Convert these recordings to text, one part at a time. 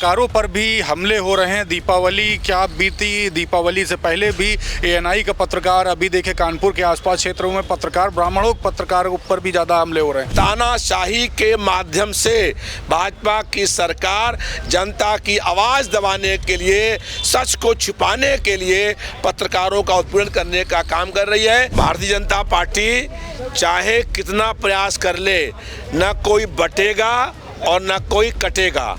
पत्रकारों पर भी हमले हो रहे हैं। दीपावली क्या बीती, दीपावली से पहले भी एएनआई का पत्रकार, अभी देखे कानपुर के आसपास क्षेत्रों में पत्रकार, ब्राह्मणों पत्रकारों पर भी ज़्यादा हमले हो रहे हैं। तानाशाही के माध्यम से भाजपा की सरकार जनता की आवाज़ दबाने के लिए, सच को छुपाने के लिए पत्रकारों का उत्पीड़न करने का काम कर रही है। भारतीय जनता पार्टी चाहे कितना प्रयास कर ले, न कोई बटेगा और न कोई कटेगा।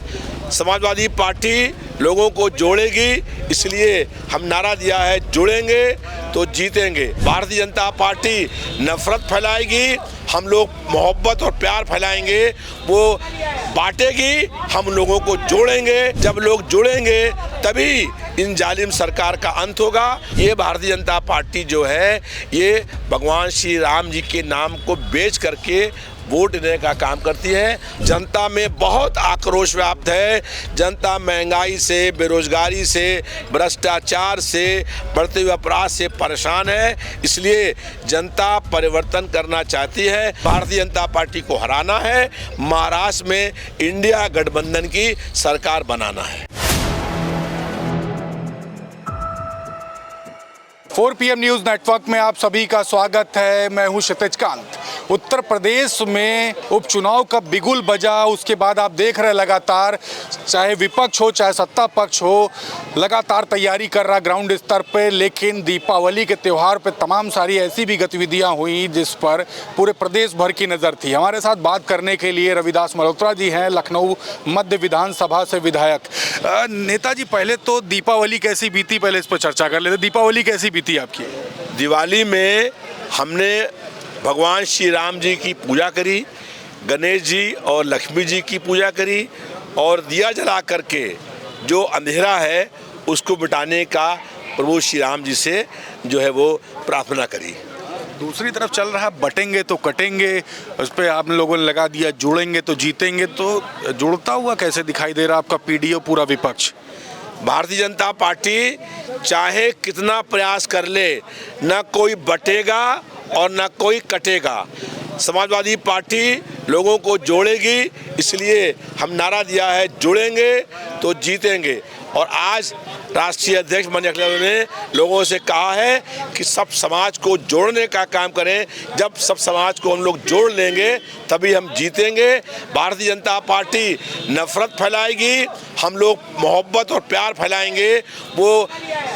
समाजवादी पार्टी लोगों को जोड़ेगी, इसलिए हम नारा दिया है, जुड़ेंगे तो जीतेंगे। भारतीय जनता पार्टी नफरत फैलाएगी, हम लोग मोहब्बत और प्यार फैलाएंगे, वो बांटेगी, हम लोगों को जोड़ेंगे। जब लोग जुड़ेंगे तभी इन जालिम सरकार का अंत होगा। ये भारतीय जनता पार्टी जो है, ये भगवान श्री राम जी के नाम को बेच करके वोट देने का काम करती है। जनता में बहुत आक्रोश व्याप्त है। जनता महंगाई से, बेरोजगारी से, भ्रष्टाचार से, बढ़ते हुए अपराध से परेशान है। इसलिए जनता परिवर्तन करना चाहती है। भारतीय जनता पार्टी को हराना है, महाराष्ट्र में इंडिया गठबंधन की सरकार बनाना है। 4 PM न्यूज़ नेटवर्क में आप सभी का स्वागत है। मैं हूं क्षितिज कांत। उत्तर प्रदेश में उपचुनाव का बिगुल बजा, उसके बाद आप देख रहे हैं लगातार, चाहे विपक्ष हो चाहे सत्ता पक्ष हो, लगातार तैयारी कर रहा ग्राउंड स्तर पे। लेकिन दीपावली के त्यौहार पे तमाम सारी ऐसी भी गतिविधियां हुई जिस पर पूरे प्रदेश भर की नज़र थी। हमारे साथ बात करने के लिए रविदास मल्होत्रा जी हैं, लखनऊ मध्य विधानसभा से विधायक। नेताजी, पहले तो दीपावली कैसी बीती, पहले इस पर चर्चा कर लेते। दीपावली कैसी बीती आपकी? दिवाली में हमने भगवान श्री राम जी की पूजा करी, गणेश जी और लक्ष्मी जी की पूजा करी, और दिया जला करके जो अंधेरा है उसको मिटाने का प्रभु श्री राम जी से जो है वो प्रार्थना करी। दूसरी तरफ चल रहा है बटेंगे तो कटेंगे, उस पर आप लोगों ने लगा दिया जुड़ेंगे तो जीतेंगे। तो जुड़ता हुआ कैसे दिखाई दे रहा आपका पीडीओ, पूरा विपक्ष? भारतीय जनता पार्टी चाहे कितना प्रयास कर ले, न कोई बटेगा और न कोई कटेगा। समाजवादी पार्टी लोगों को जोड़ेगी, इसलिए हम नारा दिया है, जुड़ेंगे तो जीतेंगे। और आज राष्ट्रीय अध्यक्ष माननीय अखिलेश ने लोगों से कहा है कि सब समाज को जोड़ने का काम करें। जब सब समाज को हम लोग जोड़ लेंगे तभी हम जीतेंगे। भारतीय जनता पार्टी नफरत फैलाएगी, हम लोग मोहब्बत और प्यार फैलाएंगे, वो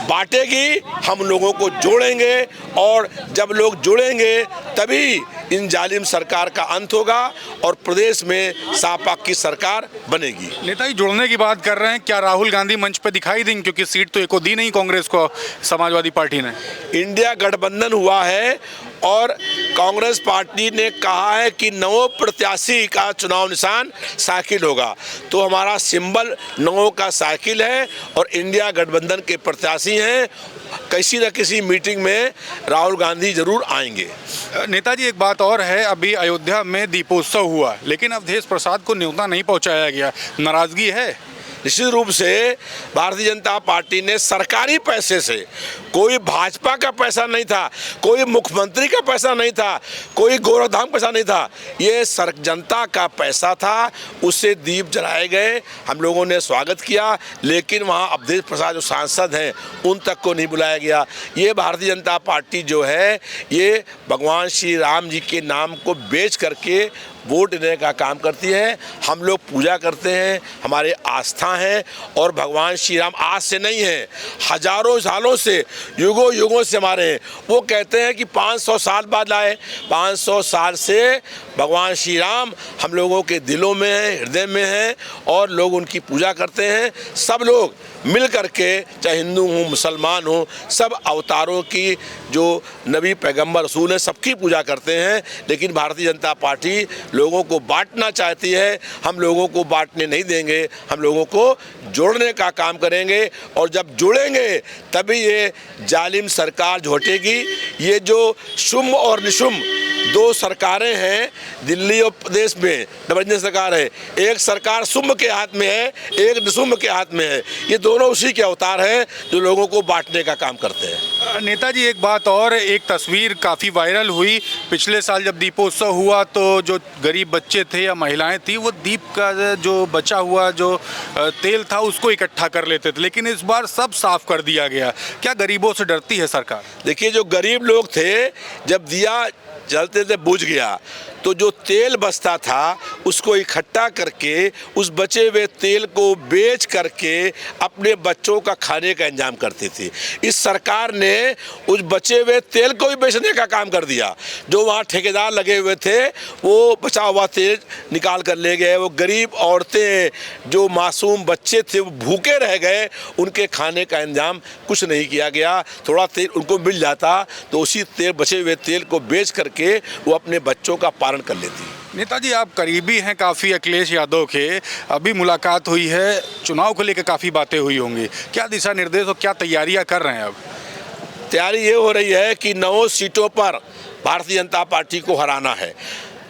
बांटेगी, हम लोगों को जोड़ेंगे। और जब लोग जुड़ेंगे तभी इन जालिम सरकार का अंत होगा और प्रदेश में सापाक की सरकार बनेगी। नेताजी, जुड़ने की बात कर रहे हैं, क्या राहुल गांधी मंच पे दिखाई देंगे? क्योंकि सीट तो एको दी नहीं कांग्रेस को, समाजवादी पार्टी ने। इंडिया गठबंधन हुआ है और कांग्रेस पार्टी ने कहा है कि 9 प्रत्याशी का चुनाव निशान साइकिल होगा। तो हमारा सिंबल 9 का साइकिल है और इंडिया गठबंधन के प्रत्याशी हैं। किसी न किसी मीटिंग में राहुल गांधी जरूर आएंगे। नेताजी, एक बात और है, अभी अयोध्या में दीपोत्सव हुआ लेकिन अवधेश प्रसाद को न्योता नहीं पहुंचाया गया, नाराजगी है? निश्चित रूप से भारतीय जनता पार्टी ने सरकारी पैसे से, कोई भाजपा का पैसा नहीं था, कोई मुख्यमंत्री का पैसा नहीं था, कोई गोरखधाम पैसा नहीं था, ये जनता का पैसा था, उससे दीप जलाए गए। हम लोगों ने स्वागत किया, लेकिन वहाँ अवधेश प्रसाद जो सांसद हैं उन तक को नहीं बुलाया गया। ये भारतीय जनता पार्टी जो है, ये भगवान श्री राम जी के नाम को बेच करके वोट देने का काम करती है। हम लोग पूजा करते हैं, हमारे आस्था है, और भगवान श्री राम आज से नहीं है, हजारों सालों से, युगों युगों से हमारे हैं। वो कहते हैं कि 500 साल बाद आए, 500 साल से भगवान श्री राम हम लोगों के दिलों में हैं, हृदय में हैं, और लोग उनकी पूजा करते हैं। सब लोग मिल करके, चाहे हिंदू हो मुसलमान हो, सब अवतारों की जो नबी पैगंबर रसूल हैं सबकी पूजा करते हैं। लेकिन भारतीय जनता पार्टी लोगों को बांटना चाहती है। हम लोगों को बांटने नहीं देंगे, हम लोगों को जोड़ने का काम करेंगे। और जब जुड़ेंगे तभी ये जालिम सरकार हटेगी। ये जो शुम्भ और निशुम्भ दो सरकारें हैं दिल्ली और प्रदेश में, डबल इंजन सरकार है। एक सरकार शुंभ के हाथ में है, एक निशुंभ के हाथ में है। ये दोनों उसी के अवतार हैं जो लोगों को बांटने का काम करते हैं। नेताजी एक बात और, एक तस्वीर काफ़ी वायरल हुई पिछले साल जब दीपोत्सव हुआ तो जो गरीब बच्चे थे या महिलाएं थी वो दीप का जो बचा हुआ जो तेल था उसको इकट्ठा कर लेते थे, लेकिन इस बार सब साफ कर दिया गया। क्या गरीबों से डरती है सरकार? देखिए, जो गरीब लोग थे, जब दिया जलते थे बुझ गया तो जो तेल बचता था उसको इकट्ठा करके उस बचे हुए तेल को बेच करके अपने बच्चों का खाने का इंतजाम करती थी। इस सरकार ने उस बचे हुए तेल को भी बेचने का काम कर दिया। जो वहाँ ठेकेदार लगे हुए थे वो बचा हुआ तेल निकाल कर ले गए। वो गरीब औरतें, जो मासूम बच्चे थे, वो भूखे रह गए। उनके खाने का इंतजाम कुछ नहीं किया गया। थोड़ा तेल उनको मिल जाता तो उसी तेल, बचे हुए तेल को बेच करके वो अपने बच्चों का पालन कर लेती। नेताजी आप करीबी हैं काफ़ी अखिलेश यादव के, अभी मुलाकात हुई है, चुनाव को लेकर काफ़ी बातें हुई होंगी, क्या दिशा निर्देश और क्या तैयारियां कर रहे हैं अब? तैयारी ये हो रही है कि 9 सीटों पर भारतीय जनता पार्टी को हराना है।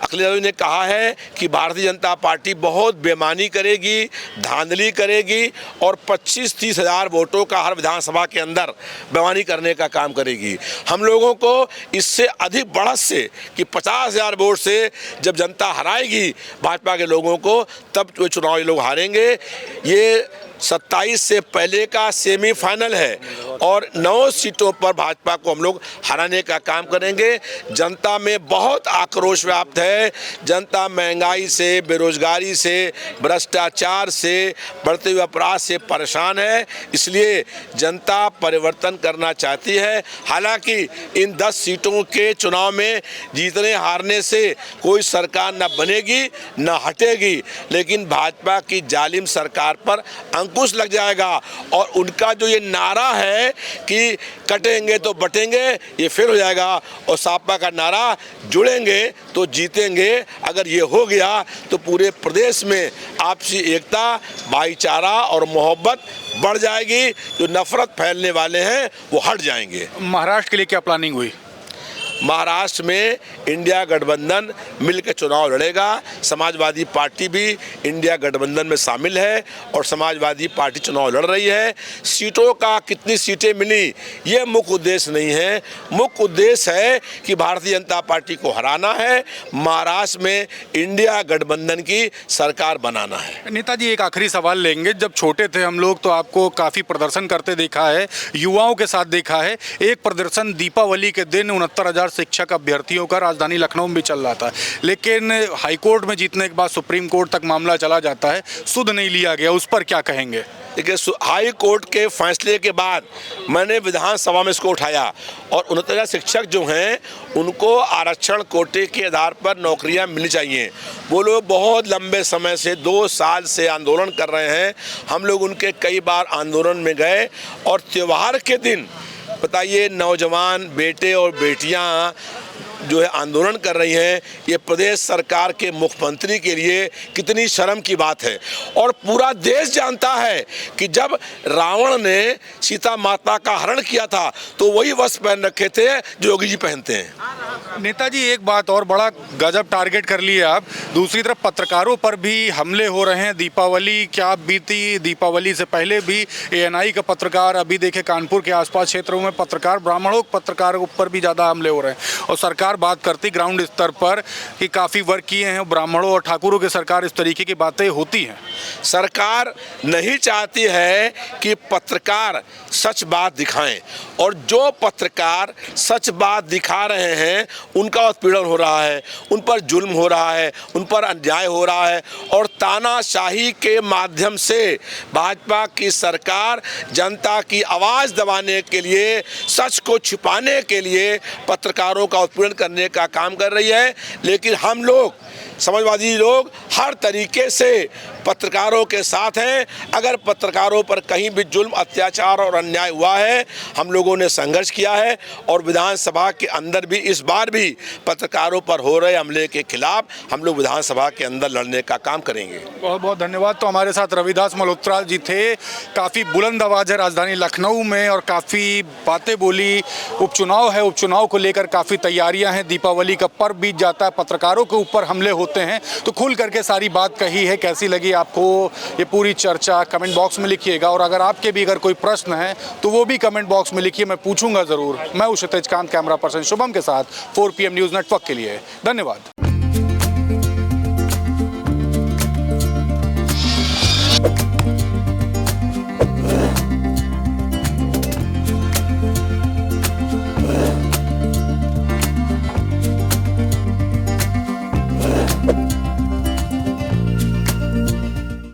अखिलेश यादव ने कहा है कि भारतीय जनता पार्टी बहुत बेईमानी करेगी, धांधली करेगी और 25-30 हज़ार वोटों का हर विधानसभा के अंदर बेईमानी करने का काम करेगी। हम लोगों को इससे अधिक बढ़त से कि 50,000 वोट से जब जनता हराएगी भाजपा के लोगों को, तब वो चुनाव ये लोग हारेंगे। ये 27 से पहले का सेमीफाइनल है और 9 सीटों पर भाजपा को हम लोग हराने का काम करेंगे। जनता में बहुत आक्रोश व्याप्त है। जनता महंगाई से, बेरोजगारी से, भ्रष्टाचार से, बढ़ते हुए अपराध से परेशान है। इसलिए जनता परिवर्तन करना चाहती है। हालांकि इन 10 सीटों के चुनाव में जीतने हारने से कोई सरकार न बनेगी न हटेगी, लेकिन भाजपा की जालिम सरकार पर अंकुश लग जाएगा। और उनका जो ये नारा है कि कटेंगे तो बटेंगे, ये फिर हो जाएगा। और सपा का नारा जुड़ेंगे तो जीतेंगे, अगर ये हो गया तो पूरे प्रदेश में आपसी एकता, भाईचारा और मोहब्बत बढ़ जाएगी। जो नफरत फैलने वाले हैं वो हट जाएंगे। महाराष्ट्र के लिए क्या प्लानिंग हुई? महाराष्ट्र में इंडिया गठबंधन मिलकर चुनाव लड़ेगा। समाजवादी पार्टी भी इंडिया गठबंधन में शामिल है और समाजवादी पार्टी चुनाव लड़ रही है। सीटों का कितनी सीटें मिली ये मुख्य उद्देश्य नहीं है। मुख्य उद्देश्य है कि भारतीय जनता पार्टी को हराना है, महाराष्ट्र में इंडिया गठबंधन की सरकार बनाना है। नेताजी एक आखिरी सवाल लेंगे, जब छोटे थे हम लोग तो आपको काफ़ी प्रदर्शन करते देखा है, युवाओं के साथ देखा है। एक प्रदर्शन दीपावली के दिन 69,000 शिक्षक अभ्यर्थियों का राजधानी लखनऊ में भी चल रहा था, लेकिन हाईकोर्ट में जीतने के बाद सुप्रीम कोर्ट तक मामला चला जाता है, सुध नहीं लिया गया। उस पर क्या कहेंगे? देखिए, हाई कोर्ट के फैसले के बाद मैंने विधानसभा में इसको उठाया और 69,000 शिक्षक जो हैं उनको आरक्षण कोटे के आधार पर नौकरियां मिलनी चाहिए। वो लोग बहुत लंबे समय से 2 साल से आंदोलन कर रहे हैं। हम लोग उनके कई बार आंदोलन में गए और त्यौहार के दिन बताइए, नौजवान बेटे और बेटियां जो है आंदोलन कर रही हैं। ये प्रदेश सरकार के मुख्यमंत्री के लिए कितनी शर्म की बात है। और पूरा देश जानता है कि जब रावण ने सीता माता का हरण किया था तो वही वस्त्र पहन रखे थे जो योगी जी पहनते हैं। नेताजी एक बात और, बड़ा गजब टारगेट कर लिए आप। दूसरी तरफ पत्रकारों पर भी हमले हो रहे हैं। दीपावली क्या बीती, दीपावली से पहले भी ANI का पत्रकार, अभी देखे कानपुर के आसपास क्षेत्रों में पत्रकार, ब्राह्मणों पत्रकारों पर भी ज़्यादा हमले हो रहे हैं। और सरकार बात करती ग्राउंड स्तर पर कि काफ़ी वर्क किए हैं ब्राह्मणों और ठाकुरों की सरकार, इस तरीके की बातें होती हैं। सरकार नहीं चाहती है कि पत्रकार सच बात दिखाएं, और जो पत्रकार सच बात दिखा रहे हैं उनका उत्पीड़न हो रहा है, उन पर जुल्म हो रहा है, उन पर अन्याय हो रहा है। और तानाशाही के माध्यम से भाजपा की सरकार जनता की आवाज़ दबाने के लिए, सच को छिपाने के लिए पत्रकारों का उत्पीड़न करने का काम कर रही है। लेकिन हम लोग, समाजवादी लोग, हर तरीके से पत्रकारों के साथ हैं। अगर पत्रकारों पर कहीं भी जुल्म, अत्याचार और अन्याय हुआ है, हम लोगों ने संघर्ष किया है और विधानसभा के अंदर भी इस बार भी पत्रकारों पर हो रहे हमले के खिलाफ हम लोग विधानसभा के अंदर लड़ने का काम करेंगे। बहुत बहुत धन्यवाद। तो हमारे साथ रविदास मल्होत्रा जी थे। काफ़ी बुलंद आवाज़ है राजधानी लखनऊ में और काफ़ी बातें बोली। उपचुनाव है, उपचुनाव को लेकर काफ़ी तैयारियाँ छुट्टियां हैं, दीपावली का पर्व बीत जाता है, पत्रकारों के ऊपर हमले होते हैं, तो खुल करके सारी बात कही है। कैसी लगी आपको ये पूरी चर्चा, कमेंट बॉक्स में लिखिएगा। और अगर आपके भी अगर कोई प्रश्न है तो वो भी कमेंट बॉक्स में लिखिए, मैं पूछूंगा ज़रूर। मैं हूं क्षितिज कांत, कैमरा पर्सन शुभम के साथ 4 PM न्यूज़ नेटवर्क के लिए। धन्यवाद।